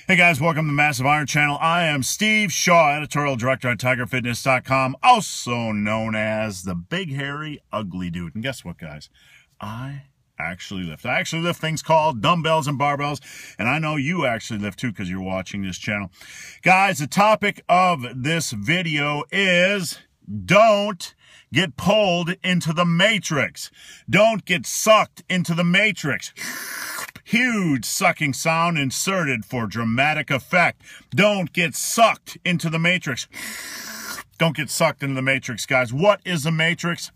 Hey guys, welcome to the Massive Iron Channel. I am Steve Shaw, editorial director on TigerFitness.com, also known as the Big Hairy Ugly Dude. And guess what, guys? I actually lift things called dumbbells and barbells, and I know you actually lift too because you're watching this channel. Guys, the topic of this video is don't get pulled into the matrix. Don't get sucked into the matrix. Huge sucking sound inserted for dramatic effect. Don't get sucked into the matrix. Don't get sucked into the matrix, guys. What is the matrix?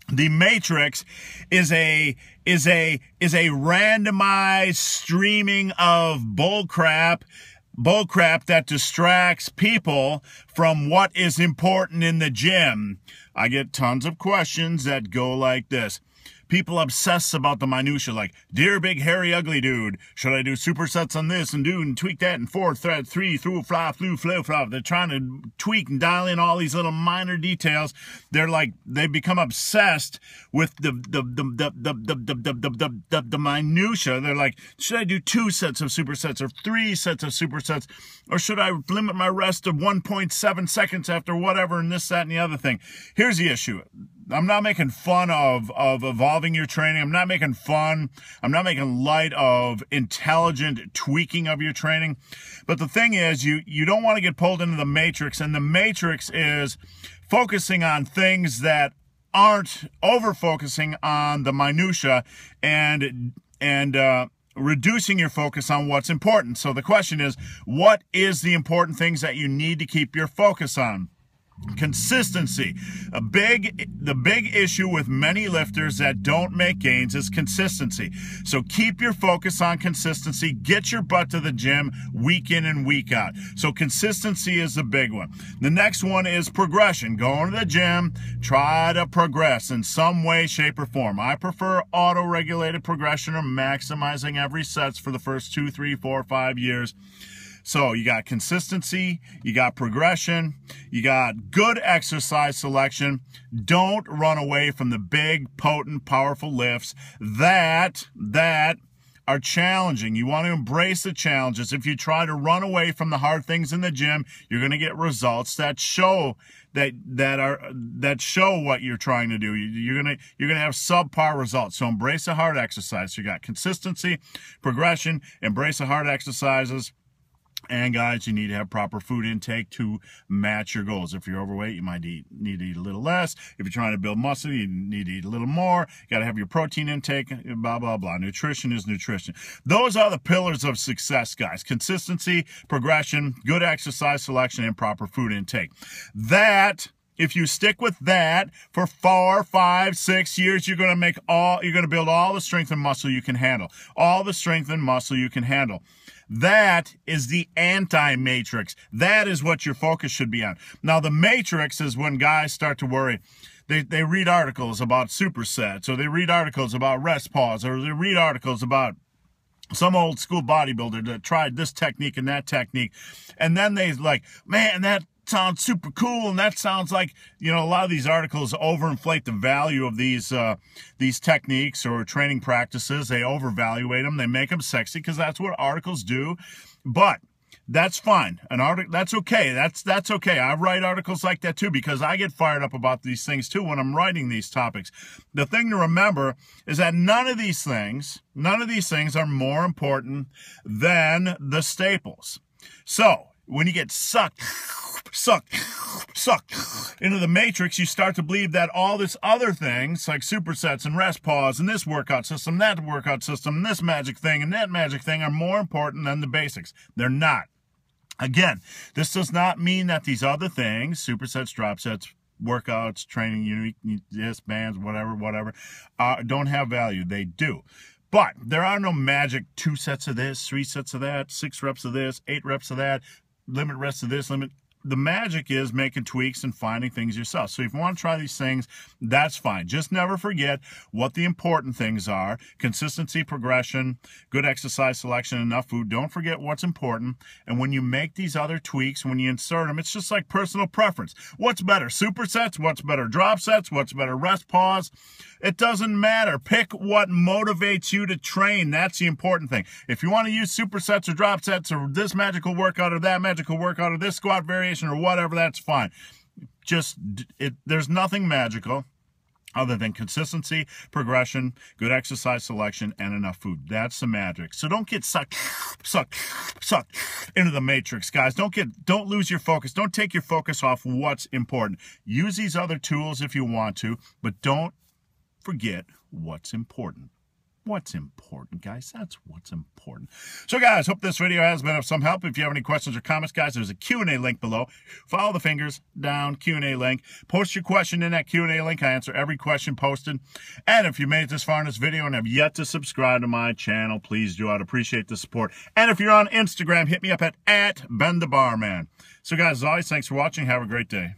The matrix is a randomized streaming of bullcrap that distracts people from what is important in the gym. I get tons of questions that go like this. People obsess about the minutia, like, dear big hairy ugly dude, should I do supersets on this and do and tweak that and 4 thread 3 through fly flew flow fly? They're trying to tweak and dial in all these little minor details. They're like, they become obsessed with the minutia. They're like, should I do 2 sets of supersets or 3 sets of supersets, or should I limit my rest to 1.7 seconds after whatever and this, that, and the other thing? Here's the issue. I'm not making fun of evolving your training. I'm not making light of intelligent tweaking of your training. But the thing is, you don't want to get pulled into the matrix, and the matrix is focusing on things that aren't over-focusing on the minutia and reducing your focus on what's important. So the question is, what is the important things that you need to keep your focus on? Consistency. The big issue with many lifters that don't make gains is consistency. So keep your focus on consistency. Get your butt to the gym week in and week out. So consistency is the big one. The next one is progression. Going to the gym, try to progress in some way, shape, or form. I prefer auto-regulated progression or maximizing every sets for the first 2, 3, 4, 5 years. So you got consistency, you got progression, you got good exercise selection. Don't run away from the big, potent, powerful lifts that are challenging. You want to embrace the challenges. If you try to run away from the hard things in the gym, you're going to get results that show that show what you're trying to do. You're gonna have subpar results. So embrace the hard exercise. So you got consistency, progression, embrace the hard exercises. And guys, you need to have proper food intake to match your goals. If you're overweight, you might need to eat a little less. If you're trying to build muscle, you need to eat a little more. You got to have your protein intake, blah, blah, blah. Nutrition is nutrition. Those are the pillars of success, guys. Consistency, progression, good exercise selection, and proper food intake. If you stick with that for 4, 5, 6 years, you're going to build all the strength and muscle you can handle. All the strength and muscle you can handle. That is the anti-matrix. That is what your focus should be on. Now, the matrix is when guys start to worry. They read articles about supersets, or they read articles about rest pause, or they read articles about some old school bodybuilder that tried this technique and that technique. And then they like, man, that sounds super cool, and that sounds like, a lot of these articles overinflate the value of these techniques or training practices. They overvaluate them. They make them sexy because that's what articles do. But that's fine. That's okay. That's okay. I write articles like that too because I get fired up about these things too when I'm writing these topics. The thing to remember is that none of these things are more important than the staples. So when you get sucked into the matrix, you start to believe that all this other things like supersets and rest pause and this workout system, that workout system, and this magic thing and that magic thing are more important than the basics. They're not. Again, this does not mean that these other things, supersets, drop sets, workouts, training, unique, this, bands, whatever, don't have value. They do. But there are no magic 2 sets of this, 3 sets of that, 6 reps of this, 8 reps of that, limit rest of this, limit. the magic is making tweaks and finding things yourself. So if you want to try these things, that's fine. Just never forget what the important things are. Consistency, progression, good exercise selection, enough food. Don't forget what's important. And when you make these other tweaks, when you insert them, it's just like personal preference. What's better, supersets? What's better, drop sets? What's better, rest pause? It doesn't matter. Pick what motivates you to train. That's the important thing. If you want to use supersets or drop sets or this magical workout or that magical workout or this squat variation or whatever, that's fine. There's nothing magical other than consistency, progression, good exercise selection, and enough food. That's the magic. So don't get sucked into the matrix, guys. Don't lose your focus. Don't take your focus off what's important. Use these other tools if you want to, but don't forget what's important. What's important, guys? That's what's important. So, guys, hope this video has been of some help. If you have any questions or comments, guys, there's a Q&A link below. Follow the fingers down, Q&A link. Post your question in that Q&A link. I answer every question posted. And if you made it this far in this video and have yet to subscribe to my channel, please do. I'd appreciate the support. And if you're on Instagram, hit me up at @BenTheBarman. So, guys, as always, thanks for watching. Have a great day.